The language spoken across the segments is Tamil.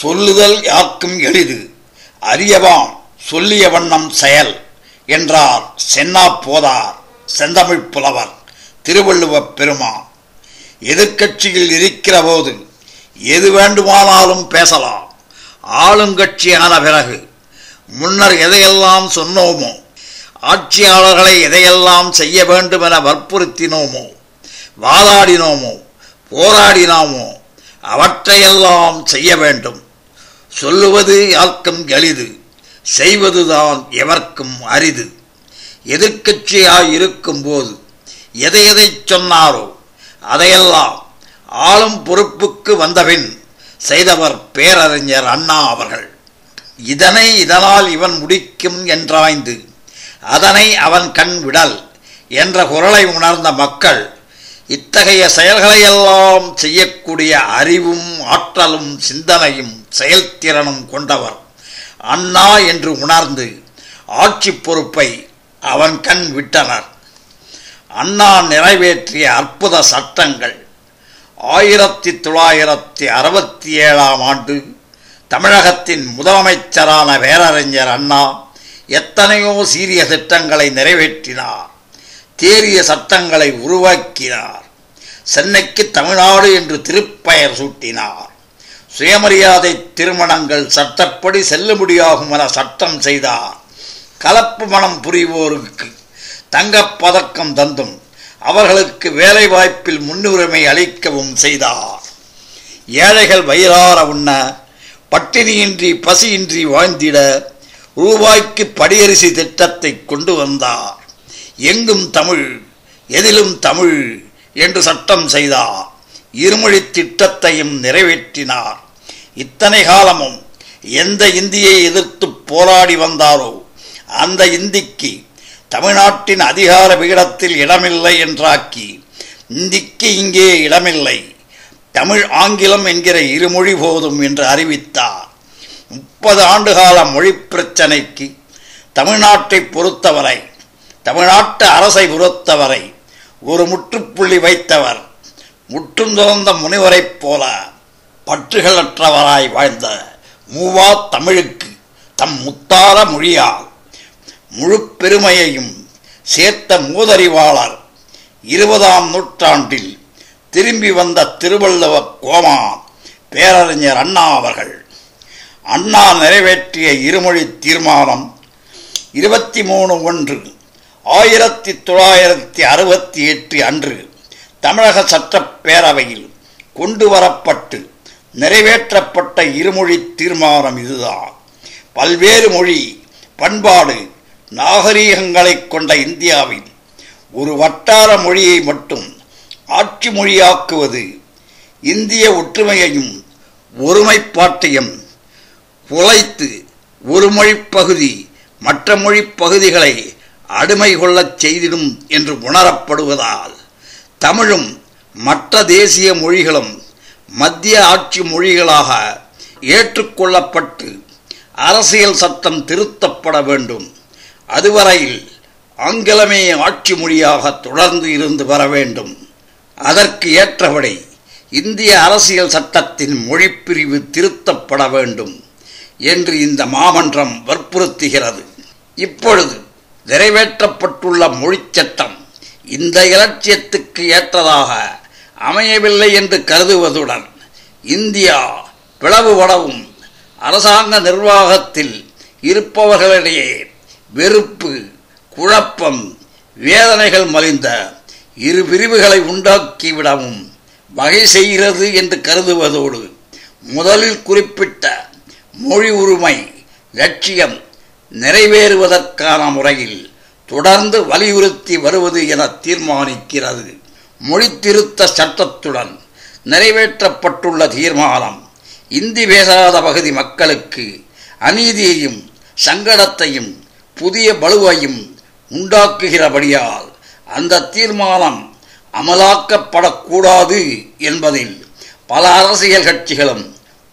சொல்லுதல் யார்க்கும் எளிது, அறியவாம் சொல்லிய வண்ணம் செயல் என்றார் சென்னா போதார் செந்தமிழ் புலவர் திருவள்ளுவப் பெருமான். எதிர்கட்சியில் இருக்கிற போது எது வேண்டுமானாலும் பேசலாம். ஆளுங்கட்சியான பிறகு முன்னர் எதையெல்லாம் சொன்னோமோ, ஆட்சியாளர்களை எதையெல்லாம் செய்ய வேண்டும் என வற்புறுத்தினோமோ, வாதாடினோமோ, போராடினோமோ அவற்றையெல்லாம் செய்ய வேண்டும். சொல்லுவது யார்க்கும் எளிது, செய்வதுதான் எவர்க்கும் அரிது. எதிர்க்கட்சியாய் இருக்கும் போது எதை சொன்னாரோ அதையெல்லாம் ஆளும் பொறுப்புக்கு வந்தபின் செய்தவர் பேரறிஞர் அண்ணா அவர்கள். இதனை இதனால் இவன் முடிக்கும் என்றாய்ந்து அதனை அவன் கண் விடல் என்ற குரலை உணர்ந்த மக்கள் இத்தகைய செயல்களையெல்லாம் செய்யக்கூடிய அறிவும் ஆற்றலும் சிந்தனையும் செயல்திறனும் கொண்டவர் அண்ணா என்று உணர்ந்து ஆட்சி பொறுப்பை அவன் கண் விட்டனர். அண்ணா நிறைவேற்றிய அற்புத சட்டங்கள் 1967ஆம் ஆண்டு தமிழகத்தின் முதலமைச்சரான பேரறிஞர் அண்ணா எத்தனையோ சீரிய திட்டங்களை நிறைவேற்றினார். தேறிய சட்டங்களை உருவாக்கினார். சென்னைக்கு தமிழ்நாடு என்று திருப்பெயர் சூட்டினார். சுயமரியாதை திருமணங்கள் சட்டப்படி செல்லுபடியாகும் என சட்டம் செய்தார். கலப்பு மணம் புரிவோருக்கு தங்கப்பதக்கம் தந்தும் அவர்களுக்கு வேலை வாய்ப்பில் முன்னுரிமை அளிக்கவும் செய்தார். ஏழைகள் வயிறார உண்ண, பட்டினியின்றி பசியின்றி வாழ்ந்திட ரூபாய்க்கு படியரிசி திட்டத்தை கொண்டு வந்தார். எங்கும் தமிழ், எதிலும் தமிழ் என்று சட்டம் செய்தார். இருமொழி திட்டத்தையும் நிறைவேற்றினார். இத்தனை காலமும் எந்த இந்தியை எதிர்த்து போராடி வந்தாரோ அந்த இந்திக்கு தமிழ்நாட்டின் அதிகார விகிடத்தில் இடமில்லை என்றாக்கி, இந்திக்கு இங்கே இடமில்லை, தமிழ் ஆங்கிலம் என்கிற இருமொழி போதும் என்று அறிவித்தார். 30 ஆண்டுகால மொழி பிரச்சனைக்கு தமிழ்நாட்டை பொறுத்தவரை, தமிழ்நாட்டு அரசை பொறுத்தவரை ஒரு முற்றுப்புள்ளி வைத்தவர் முற்றும் துறந்த முனிவரைப் போல பற்றுகளற்றவராய் வாழ்ந்த மூவா தமிழுக்கு தம் முத்தார மொழியால் முழு பெருமையையும் சேர்த்த மூதறிவாளர் 20ஆம் நூற்றாண்டில் திரும்பி வந்த திருவள்ளுவ கோமான் பேரறிஞர் அண்ணா அவர்கள். அண்ணா நிறைவேற்றிய இருமொழி தீர்மானம் 23/1/1968 அன்று தமிழக சட்டப்பேரவையில் கொண்டு வரப்பட்டு நிறைவேற்றப்பட்ட இருமொழி தீர்மானம் இதுதான். பல்வேறு மொழி, பண்பாடு, நாகரீகங்களை கொண்ட இந்தியாவில் ஒரு வட்டார மொழியை மட்டும் ஆட்சி மொழியாக்குவது இந்திய ஒற்றுமையையும் ஒருமைப்பாட்டையும் குலைத்து ஒரு மொழிப் பகுதி மற்ற மொழிப் பகுதிகளை அடிமை கொள்ளச் செய்திடும் என்று உணரப்படுவதால் தமிழும் மற்ற தேசிய மொழிகளும் மத்திய ஆட்சி மொழிகளாக ஏற்றுக்கொள்ளப்பட்டு அரசியல் சட்டம் திருத்தப்பட வேண்டும். அதுவரையில் ஆங்கிலமே ஆட்சி மொழியாக தொடர்ந்து இருந்து வர வேண்டும். அதற்கு ஏற்றபடி இந்திய அரசியல் சட்டத்தின் மொழிப்பிரிவு திருத்தப்பட வேண்டும் என்று இந்த மாமன்றம் வற்புறுத்துகிறது. இப்பொழுது நிறைவேற்றப்பட்டுள்ள மொழிச்சட்டம் இந்த இலட்சியத்துக்கு ஏற்றதாக அமையவில்லை என்று கருதுவதுடன் இந்தியா பிளவுபடவும் அரசாங்க நிர்வாகத்தில் இருப்பவர்களிடையே வெறுப்பு, குழப்பம், வேதனைகள் மலிந்த இரு பிரிவுகளை உண்டாக்கிவிடவும் வகை செய்கிறது என்று கருதுவதோடு முதலில் குறிப்பிட்ட மொழி உரிமை லட்சியம் நிறைவேறுவதற்கான முறையில் தொடர்ந்து வலியுறுத்தி வருவது என தீர்மானிக்கிறது. மொழி திருத்த சட்டத்துடன் நிறைவேற்றப்பட்டுள்ள தீர்மானம் இந்தி பேசாத பகுதி மக்களுக்கு அநீதியையும் சங்கடத்தையும் புதிய பலுவையும் உண்டாக்குகிறபடியால் அந்த தீர்மானம் அமலாக்கப்படக்கூடாது என்பதில் பல அரசியல் கட்சிகளும்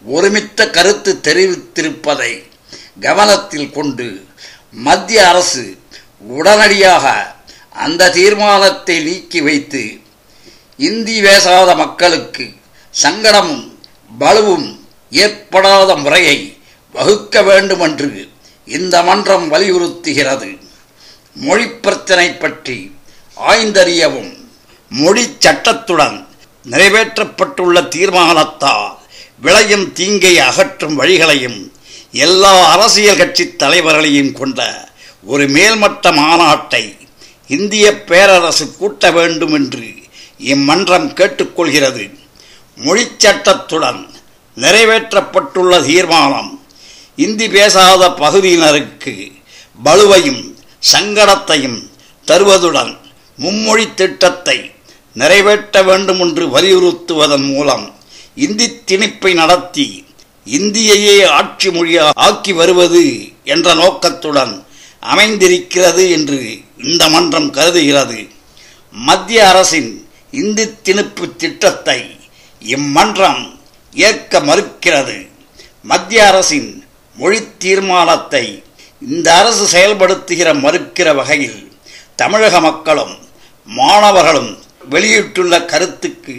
ஒருமித்த கருத்து தெரிவித்திருப்பதை கவனத்தில் கொண்டு மத்திய அரசு உடனடியாக அந்த தீர்மானத்தை நீக்கி வைத்து இந்தி பேசாத மக்களுக்கு சங்கடமும் பலுவும் ஏற்படாத முறையை வகுக்க வேண்டும் என்று இந்த மன்றம் வலியுறுத்துகிறது. மொழி பிரச்சனை பற்றி ஆய்ந்தறியவும் மொழி சட்டத்துடன் நிறைவேற்றப்பட்டுள்ள தீர்மானத்தால் விளையும் தீங்கை அகற்றும் வழிகளையும் எல்லா அரசியல் கட்சி தலைவர்களையும் கொண்ட ஒரு மேல்மட்ட மாநாட்டை இந்திய பேரரசு கூட்ட வேண்டும் என்று இம்மன்றம் கேட்டுக்கொள்கிறது. மொழி சட்டத்துடன் நிறைவேற்றப்பட்டுள்ள தீர்மானம் இந்தி பேசாத பகுதியினருக்கு வலுவையும் சங்கடத்தையும் தருவதுடன் மும்மொழி திட்டத்தை நிறைவேற்ற வேண்டும் என்று வலியுறுத்துவதன் மூலம் இந்தி திணிப்பை நடத்தி இந்தியையே ஆட்சி மொழியாக ஆக்கி வருவது என்ற நோக்கத்துடன் அமைந்திருக்கிறது என்று இந்த மன்றம் கருதுகிறது. மத்திய அரசின் இந்தி திணிப்பு திட்டத்தை இம்மன்றம் ஏற்க மறுக்கிறது. மத்திய அரசின் மொழி தீர்மானத்தை இந்த அரசு செயல்படுத்துகிற மறுக்கிற வகையில் தமிழக மக்களும் மாணவர்களும் வெளியிட்டுள்ள கருத்துக்கு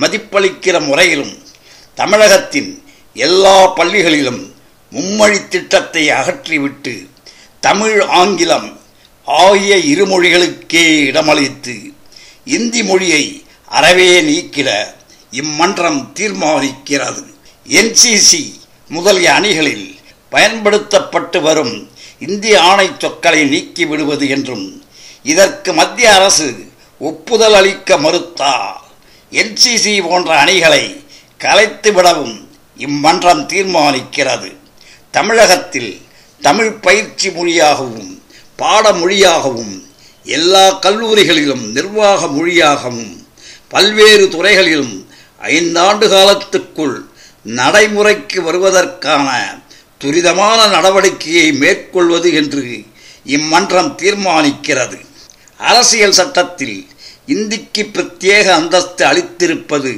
மதிப்பளிக்கிற முறையிலும் தமிழகத்தின் எல்லா பள்ளிகளிலும் மும்மொழி திட்டத்தை அகற்றிவிட்டு தமிழ் ஆங்கிலம் ஆகிய இருமொழிகளுக்கே இடமளித்து இந்தி மொழியை அறவே நீக்கிட இம்மன்றம் தீர்மானிக்கிறது. NCC முதலிய அணிகளில் பயன்படுத்தப்பட்டு வரும் இந்திய ஆணை சொற்களை நீக்கி விடுவது என்றும் இதற்கு மத்திய அரசு ஒப்புதல் அளிக்க மறுத்தால் NCC போன்ற அணிகளை கலைத்துவிடவும் இம்மன்றம் தீர்மானிக்கிறது. தமிழகத்தில் தமிழ் பயிற்சி மொழியாகவும் பாடமொழியாகவும் எல்லா கல்லூரிகளிலும் நிர்வாக மொழியாகவும் பல்வேறு துறைகளிலும் 5 ஆண்டு காலத்துக்குள் நடைமுறைக்கு வருவதற்கான துரிதமான நடவடிக்கையை மேற்கொள்வது என்று இம்மன்றம் தீர்மானிக்கிறது. அரசியல் சட்டத்தில் இந்திக்கு பிரத்யேக அந்தஸ்து அளித்திருப்பது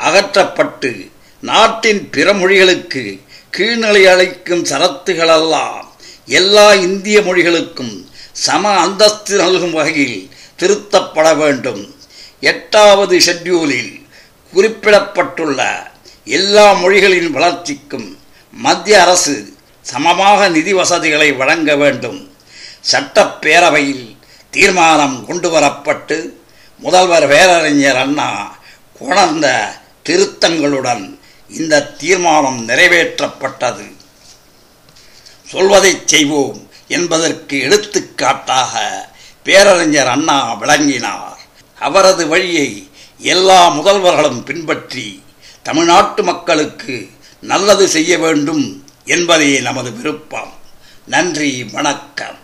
அகற்றப்பட்டு நாட்டின் பிற மொழிகளுக்கு கீழ்நிலை அளிக்கும் சரத்துகளெல்லாம் எல்லா இந்திய மொழிகளுக்கும் சம அந்தஸ்து நல்கும் வகையில் திருத்தப்பட வேண்டும். 8வது ஷெட்யூலில் குறிப்பிடப்பட்டுள்ள எல்லா மொழிகளின் வளர்ச்சிக்கும் மத்திய அரசு சமமாக நிதி வசதிகளை வழங்க வேண்டும். சட்டப்பேரவையில் தீர்மானம் கொண்டுவரப்பட்டு முதல்வர் பேரறிஞர் அண்ணா கொணர்ந்த திருத்தங்களுடன் இந்த தீர்மானம் நிறைவேற்றப்பட்டது. சொல்வதை செய்வோம் என்பதற்கு எடுத்துக்காட்டாக பேரறிஞர் அண்ணா விளங்கினார். அவரது வழியை எல்லா முதல்வர்களும் பின்பற்றி தமிழ்நாட்டு மக்களுக்கு நல்லது செய்ய வேண்டும் என்பதே நமது விருப்பம். நன்றி, வணக்கம்.